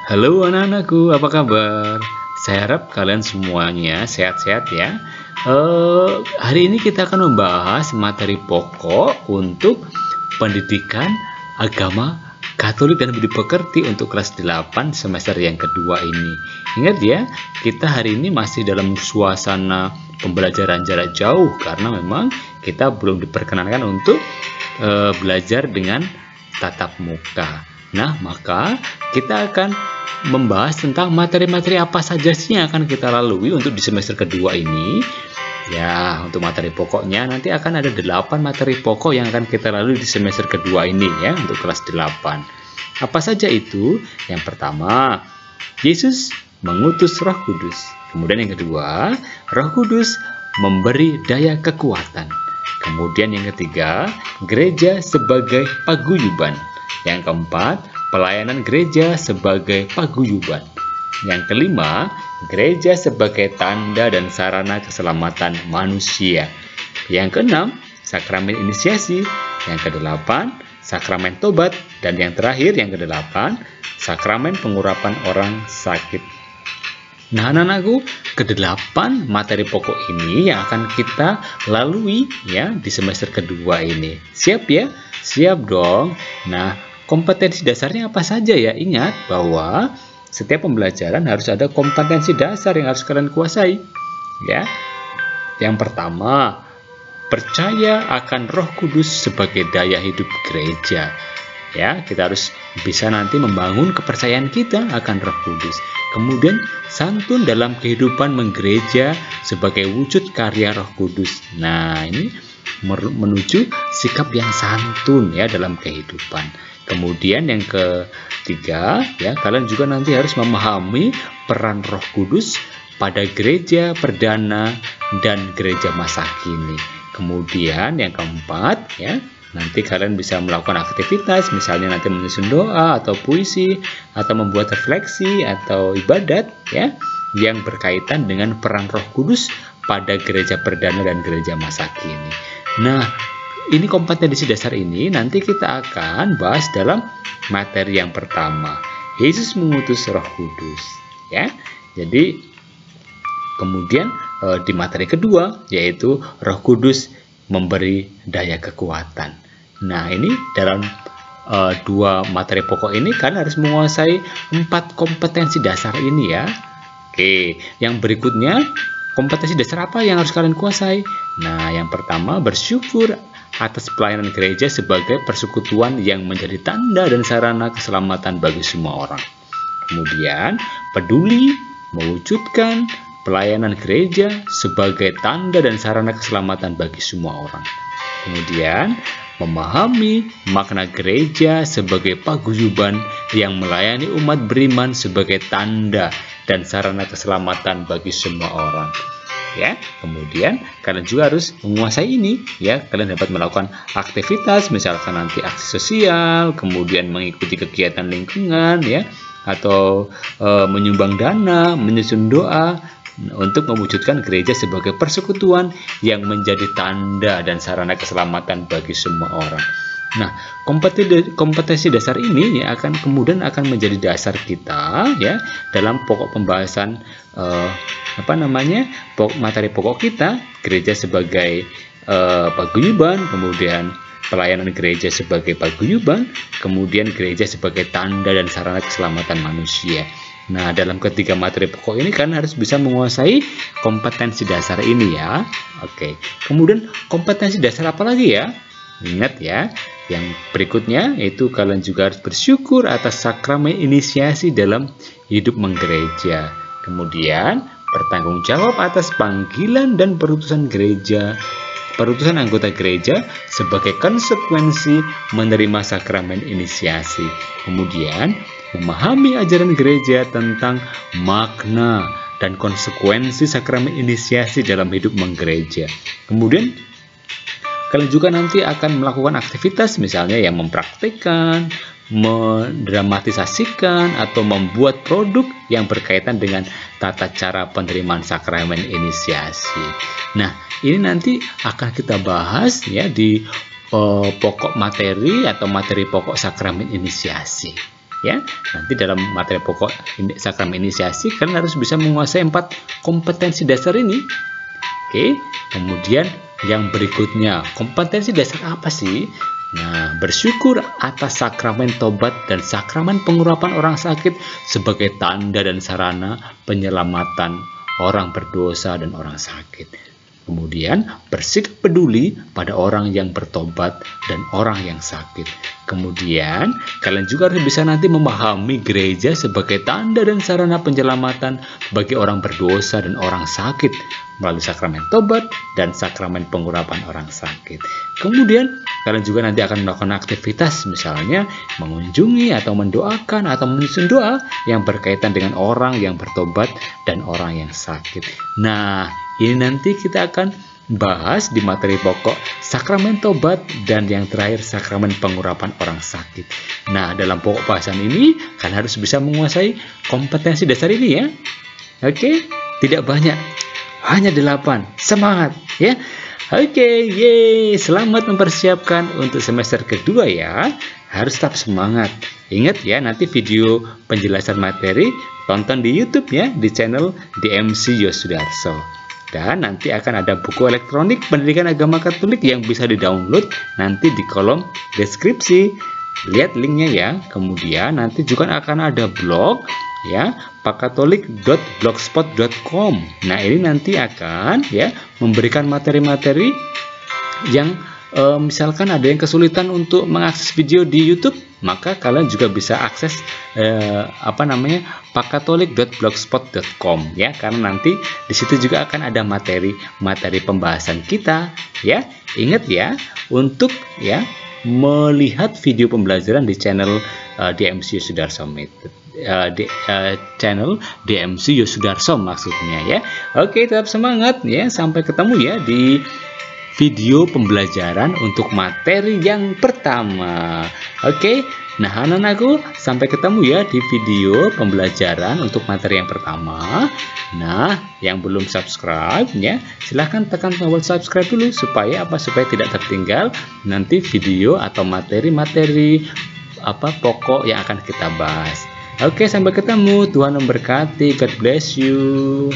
Halo anak-anakku, apa kabar? Saya harap kalian semuanya sehat-sehat ya. Hari ini kita akan membahas materi pokok untuk pendidikan agama Katolik dan Budi Pekerti untuk kelas 8 semester yang kedua ini. Ingat ya, kita hari ini masih dalam suasana pembelajaran jarak jauh karena memang kita belum diperkenankan untuk belajar dengan tatap muka. Nah, maka kita akan membahas tentang materi-materi apa saja sih yang akan kita lalui untuk di semester kedua ini. Ya, untuk materi pokoknya nanti akan ada 8 materi pokok yang akan kita lalui di semester kedua ini ya, untuk kelas 8. Apa saja itu? Yang pertama, Yesus mengutus Roh Kudus. Kemudian yang kedua, Roh Kudus memberi daya kekuatan. Kemudian yang ketiga, gereja sebagai paguyuban. Yang keempat, pelayanan gereja sebagai paguyuban. Yang kelima, gereja sebagai tanda dan sarana keselamatan manusia. Yang keenam, sakramen inisiasi. Yang kedelapan, sakramen tobat. Dan yang terakhir, yang kedelapan, sakramen pengurapan orang sakit. Nah, anak-anakku, kedelapan materi pokok ini yang akan kita lalui ya di semester kedua ini. Siap ya? Siap dong. Nah, kompetensi dasarnya apa saja ya? Ingat bahwa setiap pembelajaran harus ada kompetensi dasar yang harus kalian kuasai. Ya. Yang pertama, percaya akan Roh Kudus sebagai daya hidup gereja. Ya, kita harus bisa nanti membangun kepercayaan kita akan Roh Kudus. Kemudian santun dalam kehidupan menggereja sebagai wujud karya Roh Kudus. Nah, ini menuju sikap yang santun ya dalam kehidupan. Kemudian yang ketiga, ya kalian juga nanti harus memahami peran Roh Kudus pada gereja perdana dan gereja masa kini. Kemudian yang keempat, ya nanti kalian bisa melakukan aktivitas, misalnya nanti menyusun doa atau puisi atau membuat refleksi atau ibadat, ya yang berkaitan dengan peran Roh Kudus pada gereja perdana dan gereja masa kini. Nah, ini kompetensi dasar ini nanti kita akan bahas dalam materi yang pertama. Yesus mengutus Roh Kudus, ya. Jadi kemudian di materi kedua yaitu Roh Kudus memberi daya kekuatan. Nah, ini dalam dua materi pokok ini kan harus menguasai 4 kompetensi dasar ini ya. Oke, yang berikutnya kompetensi dasar apa yang harus kalian kuasai? Nah, yang pertama bersyukur atas pelayanan gereja sebagai persekutuan yang menjadi tanda dan sarana keselamatan bagi semua orang. Kemudian, peduli mewujudkan pelayanan gereja sebagai tanda dan sarana keselamatan bagi semua orang. Kemudian, memahami makna gereja sebagai paguyuban yang melayani umat beriman sebagai tanda dan sarana keselamatan bagi semua orang. Ya, kemudian kalian juga harus menguasai ini ya. Kalian dapat melakukan aktivitas misalkan nanti aksi sosial, kemudian mengikuti kegiatan lingkungan ya, atau menyumbang dana, menyusun doa untuk mewujudkan gereja sebagai persekutuan yang menjadi tanda dan sarana keselamatan bagi semua orang. Nah, kompetensi dasar ini ya kemudian akan menjadi dasar kita ya dalam pokok pembahasan materi pokok kita, gereja sebagai paguyuban, kemudian pelayanan gereja sebagai paguyuban, kemudian gereja sebagai tanda dan sarana keselamatan manusia. Nah, dalam ketiga materi pokok ini kan harus bisa menguasai kompetensi dasar ini ya. Oke. Kemudian kompetensi dasar apa lagi ya? Ingat ya, yang berikutnya yaitu kalian juga harus bersyukur atas sakramen inisiasi dalam hidup menggereja. Kemudian bertanggung jawab atas panggilan dan perutusan anggota gereja sebagai konsekuensi menerima sakramen inisiasi. Kemudian memahami ajaran gereja tentang makna dan konsekuensi sakramen inisiasi dalam hidup menggereja. Kemudian kalian juga nanti akan melakukan aktivitas misalnya yang mempraktikkan, mendramatisasikan, atau membuat produk yang berkaitan dengan tata cara penerimaan sakramen inisiasi. Nah, ini nanti akan kita bahas ya di pokok materi atau materi pokok sakramen inisiasi. ya. Nanti dalam materi pokok sakramen inisiasi kalian harus bisa menguasai 4 kompetensi dasar ini. Oke, kemudian yang berikutnya, kompetensi dasar apa sih? Nah, bersyukur atas sakramen tobat dan sakramen pengurapan orang sakit sebagai tanda dan sarana penyelamatan orang berdosa dan orang sakit. Kemudian, bersikap peduli pada orang yang bertobat dan orang yang sakit. Kemudian, kalian juga harus bisa nanti memahami gereja sebagai tanda dan sarana penyelamatan bagi orang berdosa dan orang sakit melalui sakramen tobat dan sakramen pengurapan orang sakit. Kemudian, kalian juga nanti akan melakukan aktivitas misalnya mengunjungi atau mendoakan atau menyusun doa yang berkaitan dengan orang yang bertobat dan orang yang sakit. Nah, ini nanti kita akan bahas di materi pokok sakramen tobat dan yang terakhir sakramen pengurapan orang sakit. Nah, dalam pokok bahasan ini kalian harus bisa menguasai kompetensi dasar ini ya. Oke, tidak banyak, hanya 8. Semangat ya. Oke, yeay, selamat mempersiapkan untuk semester kedua ya. Harus tetap semangat. Ingat ya, nanti video penjelasan materi tonton di YouTube ya, di channel DMC Yosudarso. Dan nanti akan ada buku elektronik pendidikan agama Katolik yang bisa di-download nanti di kolom deskripsi. Lihat linknya ya. Kemudian nanti juga akan ada blog ya, pakkatolik.blogspot.com. Nah, ini nanti akan ya memberikan materi-materi yang misalkan ada yang kesulitan untuk mengakses video di YouTube, maka kalian juga bisa akses pakkatolik.blogspot.com ya, karena nanti di situ juga akan ada materi pembahasan kita ya. Ingat ya, untuk ya melihat video pembelajaran di channel DMC Yosudarso Method. Channel DMC Yosudarso maksudnya ya. Oke, tetap semangat ya. Sampai ketemu ya di video pembelajaran untuk materi yang pertama. Oke, nah anak-anakku, sampai ketemu ya di video pembelajaran untuk materi yang pertama. Nah, yang belum subscribe ya, silahkan tekan tombol subscribe dulu supaya tidak tertinggal nanti video atau materi-materi pokok yang akan kita bahas. Oke, sampai ketemu. Tuhan memberkati. God bless you.